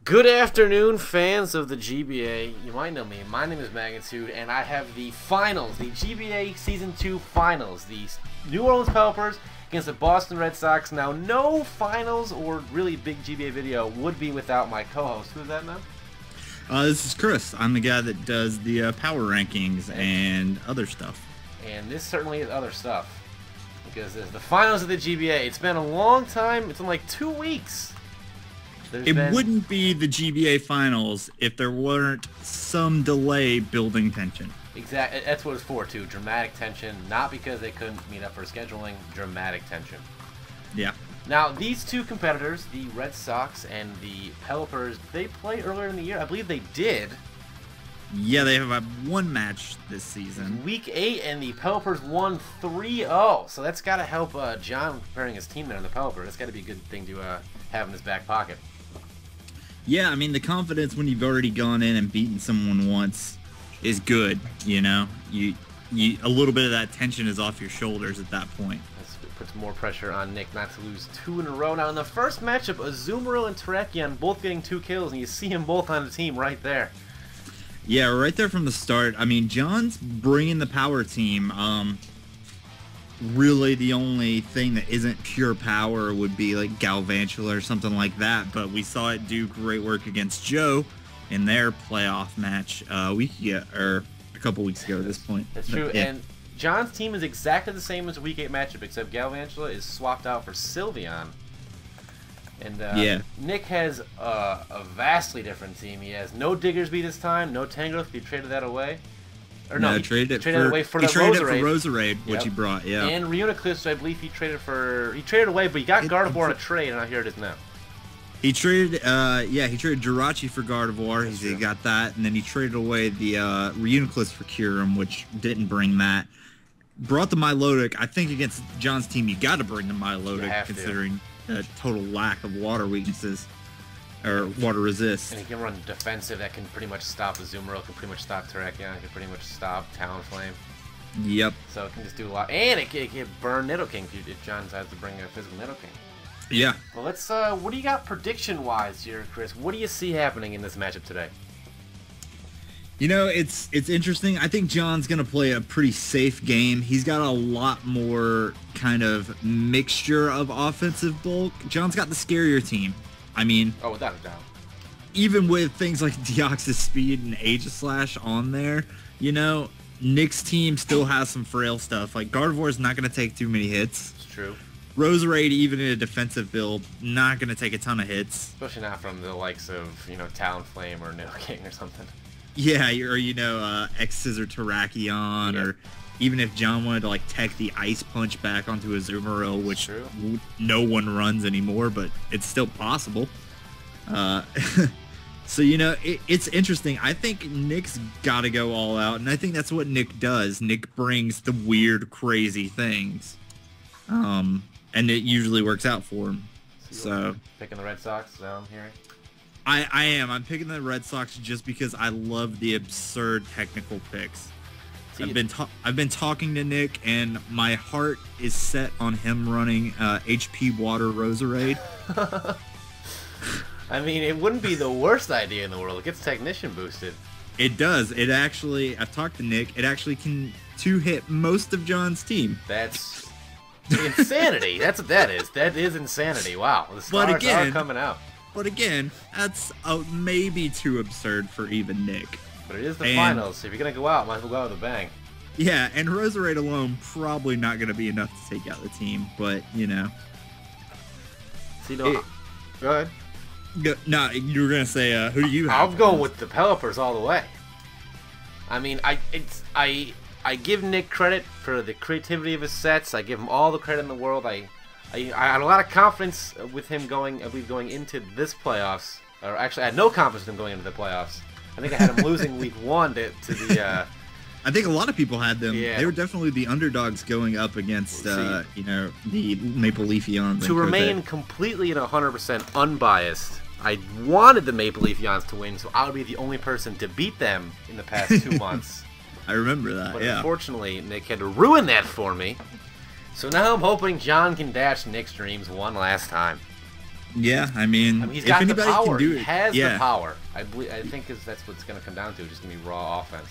Good afternoon, fans of the GBA. You might know me. My name is Magnitude, and I have the finals, the GBA Season 2 finals. The New Orleans Pelippers against the Boston Red Sox. Now, no finals or really big GBA video would be without my co-host. Who is that now? This is Chris. I'm the guy that does the power rankings and other stuff. And this certainly is other stuff. Because there's the finals of the GBA. It's been a long time. It's been like 2 weeks. It wouldn't be the GBA finals if there weren't some delay building tension. Exactly. That's what it's for, too. Dramatic tension. Not because they couldn't meet up for scheduling. Dramatic tension. Yeah. Now, these two competitors, the Red Sox and the Pelippers, they played earlier in the year. I believe they did. Yeah, they have one match this season. Week 8, and the Pelippers won 3-0. So that's got to help John preparing his team there in the Pelippers. That's got to be a good thing to have in his back pocket. Yeah, I mean, the confidence when you've already gone in and beaten someone once is good, you know? A little bit of that tension is off your shoulders at that point. It puts more pressure on Nick not to lose 2 in a row. Now, in the first matchup, Azumarill and Terrakion both getting 2 kills, and you see them both on the team right there. Yeah, right there from the start. I mean, John's bringing the power team. Really, the only thing that isn't pure power would be like Galvantula or something like that. But we saw it do great work against Joe in their playoff match a couple weeks ago at this point. That's true. Yeah. And John's team is exactly the same as a Week 8 matchup, except Galvantula is swapped out for Sylveon. And yeah. Nick has a vastly different team. He has no Diggersby this time, no Tangrowth. He traded that away. Or no, he traded it away for the Roserade, which he brought, yeah. And Reuniclus, I believe he traded away, but he got Gardevoir in a trade, and here it is now. He traded, he traded Jirachi for Gardevoir. He got that, and then he traded away the Reuniclus for Kyurem, which didn't bring that. Brought the Milotic. I think against John's team, you got to bring the Milotic, considering the total lack of water weaknesses. Or water resist. And he can run defensive. That can pretty much stop Azumarill. Can pretty much stop Terrakion. Can pretty much stop Talonflame. Yep. So it can just do a lot. And it can burn Nidoking if John decides to bring a physical Nidoking. Yeah. Well, let's. What do you got prediction-wise here, Chris? What do you see happening in this matchup today? You know, it's interesting. I think John's going to play a pretty safe game. He's got a lot more kind of mixture of offensive bulk. John's got the scarier team. I mean, oh, without a doubt. Even with things like Deoxys Speed and Aegislash on there, you know, Nick's team still has some frail stuff. Like, Gardevoir's not going to take too many hits. It's true. Roserade, even in a defensive build, not going to take a ton of hits. Especially not from the likes of, you know, Talonflame or Nidoking or something. Yeah, or, you know, X-Scissor Terrakion, or even if John wanted to, like, tech the Ice Punch back onto Azumarill, which no one runs anymore, but it's still possible. So, you know, it's interesting. I think Nick's got to go all out, and I think that's what Nick does. Nick brings the weird, crazy things, and it usually works out for him. So picking the Red Sox, is that what I'm hearing? I am. I'm picking the Red Sox just because I love the absurd technical picks. I've been talking to Nick, and my heart is set on him running HP Water Roserade. I mean, it wouldn't be the worst idea in the world. It gets Technician boosted. It does. It actually, I've talked to Nick, it actually can two-hit most of John's team. That's insanity. That's what that is. That is insanity. Wow. The stars are coming out. But again, that's maybe too absurd for even Nick. But it is the finals, so if you're going to go out, might as well go out with a bang. Yeah, and Roserade alone probably not going to be enough to take out the team, but, you know. See, no, go ahead. No, you were going to say, who do you have? I'll go with the Pelippers all the way. I mean, I give Nick credit for the creativity of his sets. I give him all the credit in the world. I had a lot of confidence with him going into this playoffs. Or actually, I had no confidence in him going into the playoffs. I think I had him losing week 1 to the... I think a lot of people had them. Yeah. They were definitely the underdogs going up against, you know, the Maple Leafeons. To remain completely and 100% unbiased, I wanted the Maple Leafeons to win, so I would be the only person to beat them in the past 2 months. I remember that, but unfortunately, Nick had to ruin that for me. So now I'm hoping John can dash Nick's dreams one last time. Yeah, I mean he's if got the anybody power. can do He it, has yeah. the power. I think that's what it's going to come down to. Just going to be raw offense.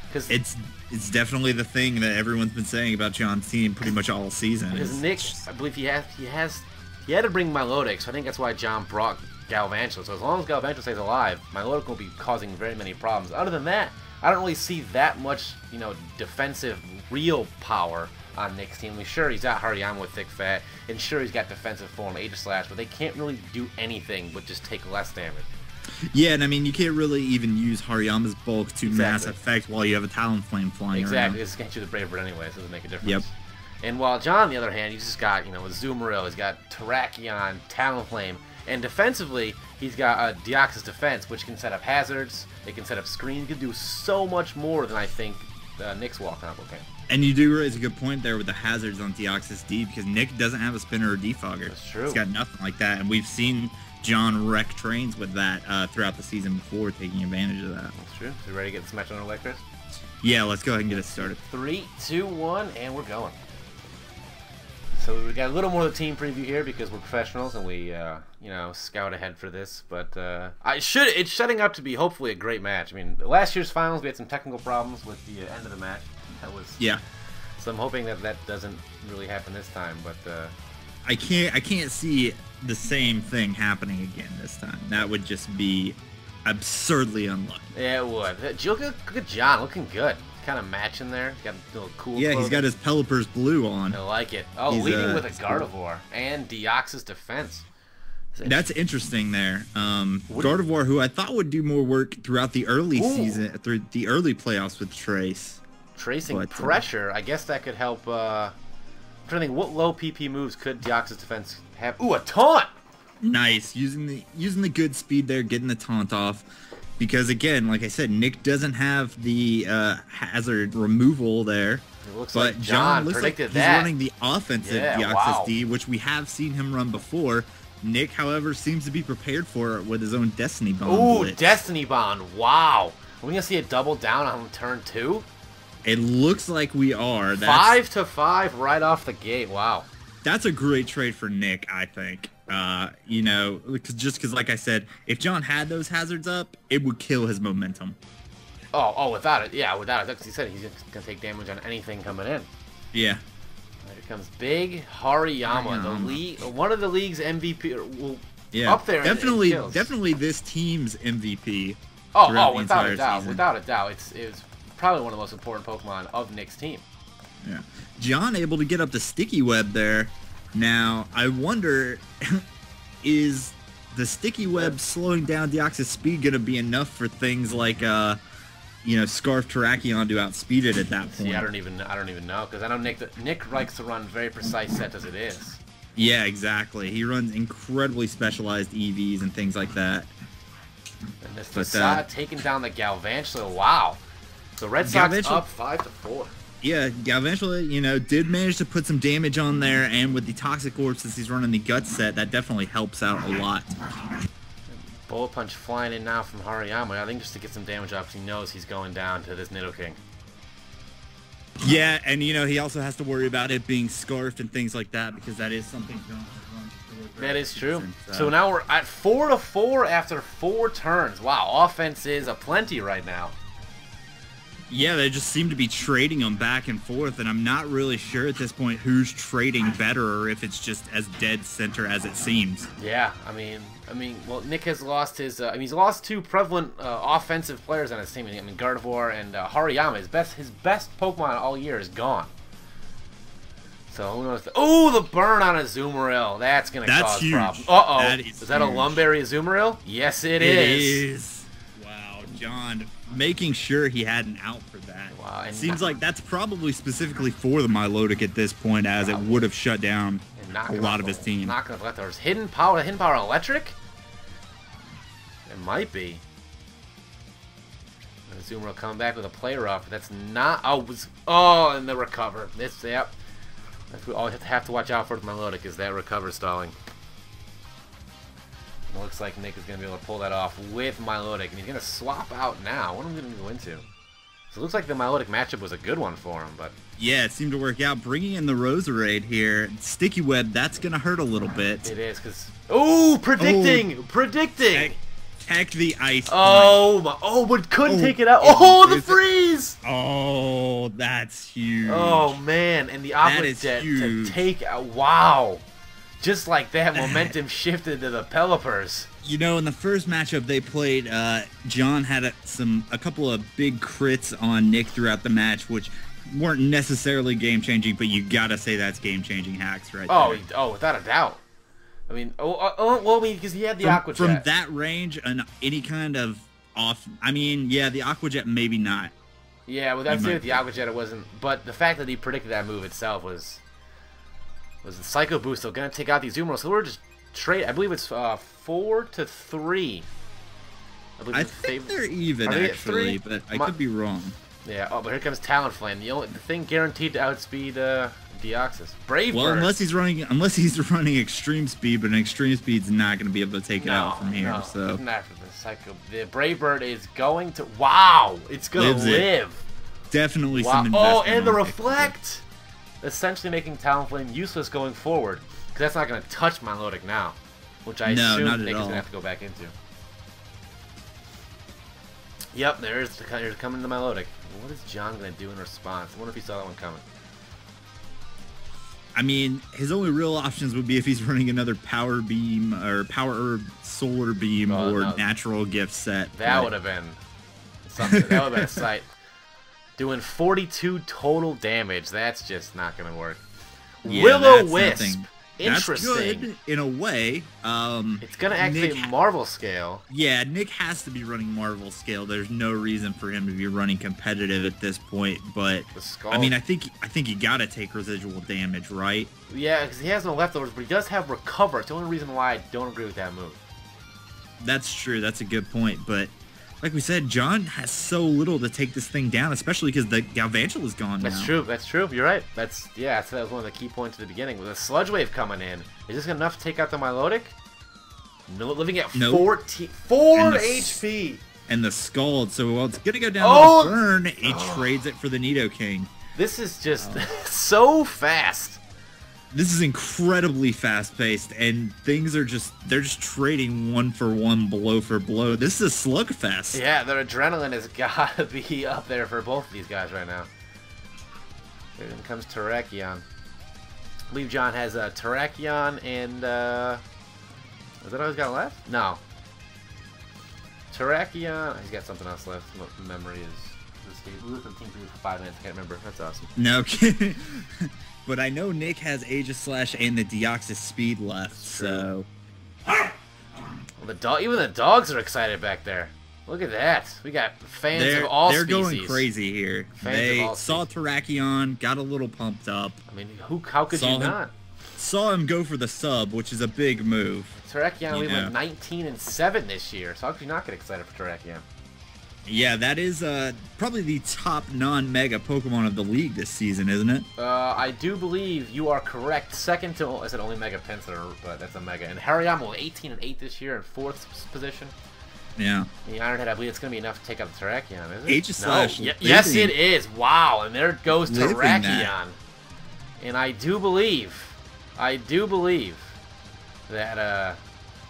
Because it's definitely the thing that everyone's been saying about John's team pretty much all season. Because Nick, I believe he had to bring Milotic, so I think that's why John brought Galvantula. So as long as Galvantula stays alive, Milotic will be causing very many problems. Other than that, I don't really see that much, defensive real power on Nick's team. I mean, sure, he's got Hariyama with Thick Fat, and sure, he's got defensive form, Aegislash, but they can't really do anything but just take less damage. Yeah, and I mean, you can't really even use Hariyama's bulk to mass effect while you have a Talonflame flying around. It's against you the Brave Bird anyway, so it doesn't make a difference. Yep. And while John, on the other hand, he's just got, Azumarill, he's got Terrakion, Talonflame, and defensively, he's got Deoxys Defense, which can set up hazards, it can set up screens, it can do so much more than I think Nick's Wall combo can. And you do raise a good point there with the hazards on Deoxys D, because Nick doesn't have a spinner or defogger. That's true. He's got nothing like that, and we've seen John wreck trains with that throughout the season before, taking advantage of that. That's true. So you ready to get this match on Electris? Yeah, let's go ahead and get it started. 3, 2, 1, and we're going. So we got a little more of the team preview here because we're professionals and we, scout ahead for this. But it's setting up to be hopefully a great match. I mean, last year's finals we had some technical problems with the end of the match. Yeah. So I'm hoping that doesn't really happen this time. But I can't see the same thing happening again this time. That would just be absurdly unlucky. Yeah, it would. Look at John, looking good. Kind of matching there. He's got a little cool. Yeah, clothing. He's got his Pelippers blue on. I like it. Oh, he's leading with a Gardevoir and Deoxys Defense. That's interesting there. Gardevoir, who I thought would do more work throughout the early season, through the early playoffs with Trace. Tracing pressure. I guess that could help. I'm trying to think, what low PP moves could Deoxys Defense have? Ooh, a taunt! Nice. Using the good speed there, getting the taunt off. Because, again, like I said, Nick doesn't have the hazard removal there. It looks like John predicted that. He's running the offensive Deoxys D, which we have seen him run before. Nick, however, seems to be prepared for it with his own Destiny Bond. Ooh, blitz. Destiny Bond. Wow. Are we going to see a double down on turn 2? It looks like we are. 5-5 right off the gate. Wow. That's a great trade for Nick, I think. Just because, like I said, if John had those hazards up, it would kill his momentum. Oh, without it. Yeah, without it. That's what he said. He's going to take damage on anything coming in. Yeah. Here comes Big Hariyama. The league, one of the league's MVP. Up there. Definitely this team's MVP. Without a doubt. Without a doubt. It's probably one of the most important Pokemon of Nick's team. Yeah. John able to get up the Sticky Web there. Now, I wonder, is the Sticky Web slowing down Deoxys' speed going to be enough for things like, Scarf Terrakion to outspeed it at that point? See, I don't even know, because I know Nick likes to run very precise sets as it is. Yeah, exactly. He runs incredibly specialized EVs and things like that. And this Facade taking down the Galvantula. Wow. So Red Sawks up 5-4. Yeah, Galvantula, did manage to put some damage on there, and with the Toxic Orb, since he's running the Gut set, that definitely helps out a lot. Bullet Punch flying in now from Hariyama. I think just to get some damage off, he knows he's going down to this Nidoking. Yeah, and he also has to worry about it being scarfed and things like that, because that is something John has run before. That is true. So now we're at 4-4 after 4 turns. Wow, offense is aplenty right now. Yeah, they just seem to be trading them back and forth, and I'm not really sure at this point who's trading better or if it's just as dead center as it seems. Yeah, I mean, well, Nick has lost his. He's lost 2 prevalent offensive players on his team. I mean, Gardevoir and Hariyama. His best Pokemon all year is gone. So who knows? Oh, the burn on Azumarill. That's gonna cause problems. Is that a Lumberry Azumarill? Yes, it is. Wow, John. Making sure he had an out for that. Wow, it seems like that's probably specifically for the Milotic at this point, as it would have shut down a lot of his team. Not gonna let those hidden power electric. It might be. And Zoomer will come back with a player off. That's not. And the recover. That's yep. That's what we have to watch out for with Milotic is that recover stalling. It looks like Nick is going to be able to pull that off with Milotic, and he's going to swap out now. What am I going to go into? So it looks like the Milotic matchup was a good one for him, but... Yeah, it seemed to work out. Bringing in the Roserade here. Sticky Web, that's going to hurt a little bit. It is, because... Oh, predicting! Predicting! Tech the ice. Oh, my... Oh, but couldn't take it out. Oh, the freeze! Oh, that's huge. Oh, man. And the Aqua Jet to take out... Wow. Just like that, momentum shifted to the Pelippers. You know, in the first matchup they played, John had a couple of big crits on Nick throughout the match, which weren't necessarily game-changing, but you gotta say that's game-changing hacks right there. Oh, without a doubt. I mean, well, because he had the Aqua Jet. From that range, and any kind of off... I mean, yeah, the Aqua Jet, maybe not. Yeah, well, that's it with the Aqua Jet, it wasn't... But the fact that he predicted that move itself was the Psycho Boost, so gonna take out these Zoomerals. So we're just trade. I believe it's 4-3. I think they're even actually, but I could be wrong. Yeah. Oh, but here comes Talonflame. The thing guaranteed to outspeed Deoxys. Brave Well, Bird. unless he's running extreme speed, but an extreme speed's not going to be able to take it out from here. No, so not for the Psycho. The Brave Bird is going to. Wow, it's gonna live. Definitely wow. some investment. Oh, and the Reflect. Essentially making Talonflame useless going forward, because that's not going to touch Milotic now, which I assume Nick is going to have to go back into. Yep, there's coming to Milotic. What is John going to do in response? I wonder if he saw that one coming. I mean, his only real options would be if he's running another Power Beam or Power Herb Solar Beam or Natural Gift Set. That would have been something. That would have been a sight. Doing 42 total damage. That's just not going to work. Yeah, Will-O-Wisp. Interesting. That's good in a way. It's going to activate Marvel Scale. Yeah, Nick has to be running Marvel Scale. There's no reason for him to be running competitive at this point. But I mean, I think you got to take residual damage, right? Yeah, because he has no leftovers, but he does have Recover. It's the only reason why I don't agree with that move. That's true. That's a good point. But like we said, John has so little to take this thing down, especially because the Galvantula is gone now. That's true. That's true. You're right. That was one of the key points at the beginning. With a Sludge Wave coming in, is this enough to take out the Milotic? Living at 4 HP. And the Scald, so it's going to go down to the burn. He trades it for the Nidoking. This is just so fast. This is incredibly fast-paced, and things are they're just trading one for one, blow for blow. This is a slugfest. Yeah, their adrenaline has got to be up there for both of these guys right now. Here comes Terrakion. I believe John has Terrakion and, is that all he's got left? No. Terrakion, he's got something else left. Memory is escaped. We were from Team 3 for 5 minutes, I can't remember. That's awesome. No kidding. But I know Nick has Aegislash and the Deoxys Speed left, so... Well, even the dogs are excited back there. Look at that. We got fans of all species. They're going crazy here. They saw Terrakion, got a little pumped up. I mean, how could you not? Saw him go for the sub, which is a big move. Terrakion, we went 19-7 this year, so how could you not get excited for Terrakion? Yeah, that is probably the top non-Mega Pokemon of the league this season, isn't it? I do believe you are correct. Second to, I said only Mega Pinsir, but that's a Mega. And Hariyama 18-8 this year in 4th position. Yeah. The Ironhead, I believe it's going to be enough to take out the Terrakion, isn't it? Aegislash. No. Yes, it is. Wow, and there goes Terrakion. And I do believe that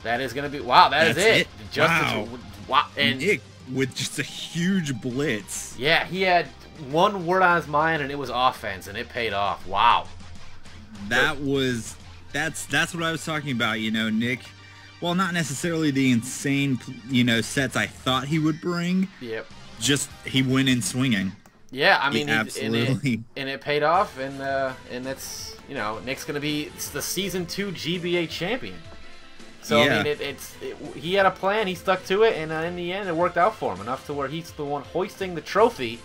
that is going to be, wow, that's it. Wow. And Nick with just a huge blitz. Yeah, he had one word on his mind, and it was offense, and it paid off. Wow. That's what I was talking about, you know, Nick. Well, not necessarily the insane, you know, sets I thought he would bring. Yep. Just he went in swinging. Yeah, I mean, absolutely. And it paid off, and that's, you know, Nick's gonna be the Season 2 GBA champion. So yeah. I mean, he had a plan, he stuck to it, and in the end, it worked out for him enough to where he's the one hoisting the trophy.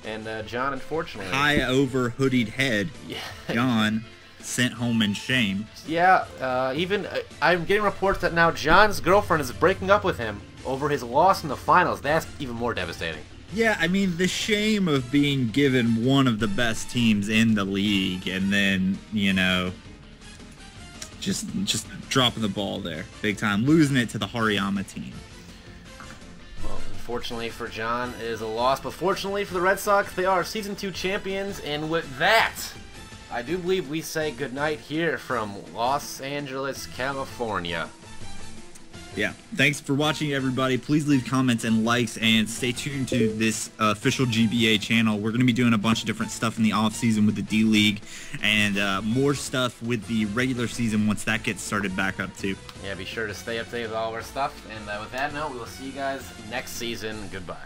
And John, unfortunately, high over hoodied head. Yeah. John sent home in shame. Yeah, even I'm getting reports that now John's girlfriend is breaking up with him over his loss in the finals. That's even more devastating. Yeah, I mean, the shame of being given one of the best teams in the league and then, you know, just dropping the ball there big time, losing it to the Hariyama team. Well, unfortunately for John, it is a loss. But fortunately for the Red Sox, they are Season 2 champions. And with that, I do believe we say goodnight here from Los Angeles, California. Yeah, thanks for watching, everybody. Please leave comments and likes, and stay tuned to this official GBA channel. We're going to be doing a bunch of different stuff in the off-season with the D-League, and more stuff with the regular season once that gets started back up, too. Yeah, be sure to stay updated with all of our stuff. And with that note, we will see you guys next season. Goodbye.